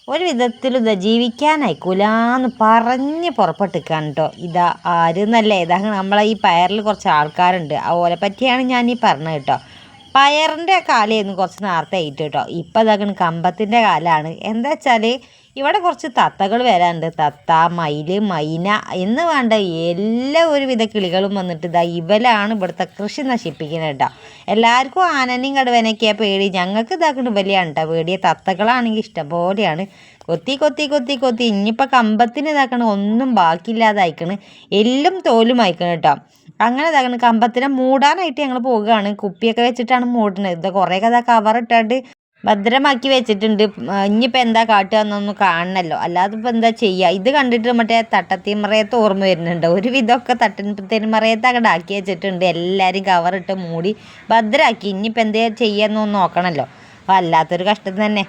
ഒരു വിധത്തിലും ഇതാ ജീവിക്കാനായിക്കൂലാന്ന് പറഞ്ഞ് പുറപ്പെട്ടിരിക്കുകയാണ് കേട്ടോ. ഇതാ ആരെന്നല്ലേ, ഇതാ നമ്മളെ ഈ പയറിൽ കുറച്ച് ആൾക്കാരുണ്ട്, അതുപോലെ പറ്റിയാണ് ഞാൻ ഈ പറഞ്ഞത് കേട്ടോ. പയറിൻ്റെ കാലമായിരുന്നു കുറച്ച് നേരത്തെ ആയിട്ട് കേട്ടോ. ഇപ്പം ഇതാക്കണ കമ്പത്തിൻ്റെ കാലമാണ്. എന്താ വെച്ചാൽ ഇവിടെ കുറച്ച് തത്തകൾ വരാനുണ്ട്. തത്ത, മയിൽ, മൈന എന്ന് വേണ്ട എല്ലാ ഒരുവിധ കിളികളും വന്നിട്ട് ഇതാ ഇവലാണ് ഇവിടുത്തെ കൃഷി നശിപ്പിക്കുന്നത് കേട്ടോ. എല്ലാവർക്കും ആനനെയും കടുവനൊക്കെയാണ് പേടി, ഞങ്ങൾക്ക് ഇതാക്കണ ഇവലെയാണ് കേട്ടോ പേടിയ. തത്തകളാണെങ്കിൽ ഇഷ്ടംപോലെയാണ്. കൊത്തി കൊത്തി കൊത്തി കൊത്തി ഇനിയിപ്പോൾ കമ്പത്തിന് ഇതാക്കണ ഒന്നും ബാക്കിയില്ലാതായിക്കണ്, എല്ലും തോലും അയക്കണം കേട്ടോ. അങ്ങനെ ഇതാക്കണ കമ്പത്തിനെ മൂടാനായിട്ട് ഞങ്ങൾ പോവുകയാണ്. കുപ്പിയൊക്കെ വെച്ചിട്ടാണ് മൂടുന്നത്. ഇത് കുറേയൊക്കെ അതാ കവറിട്ടാണ്ട് ഭദ്രമാക്കി വെച്ചിട്ടുണ്ട്. ഇനിയിപ്പോൾ എന്താ കാട്ടുക എന്നൊന്നും കാണണമല്ലോ, അല്ലാതെ ഇപ്പോൾ എന്താ ചെയ്യുക. ഇത് കണ്ടിട്ട് മറ്റേ തട്ടത്തിമറയത്ത് ഓർമ്മ വരുന്നുണ്ട്. ഒരു വിധമൊക്കെ തട്ടത്തിമറയത്ത് അങ്ങോട്ട് ആക്കി വെച്ചിട്ടുണ്ട്. എല്ലാവരും കവറിട്ട് മൂടി ഭദ്രമാക്കി. ഇനിയിപ്പോൾ എന്താ ചെയ്യുക എന്നൊന്നും നോക്കണമല്ലോ. അപ്പോൾ അല്ലാത്തൊരു കഷ്ടം തന്നെ.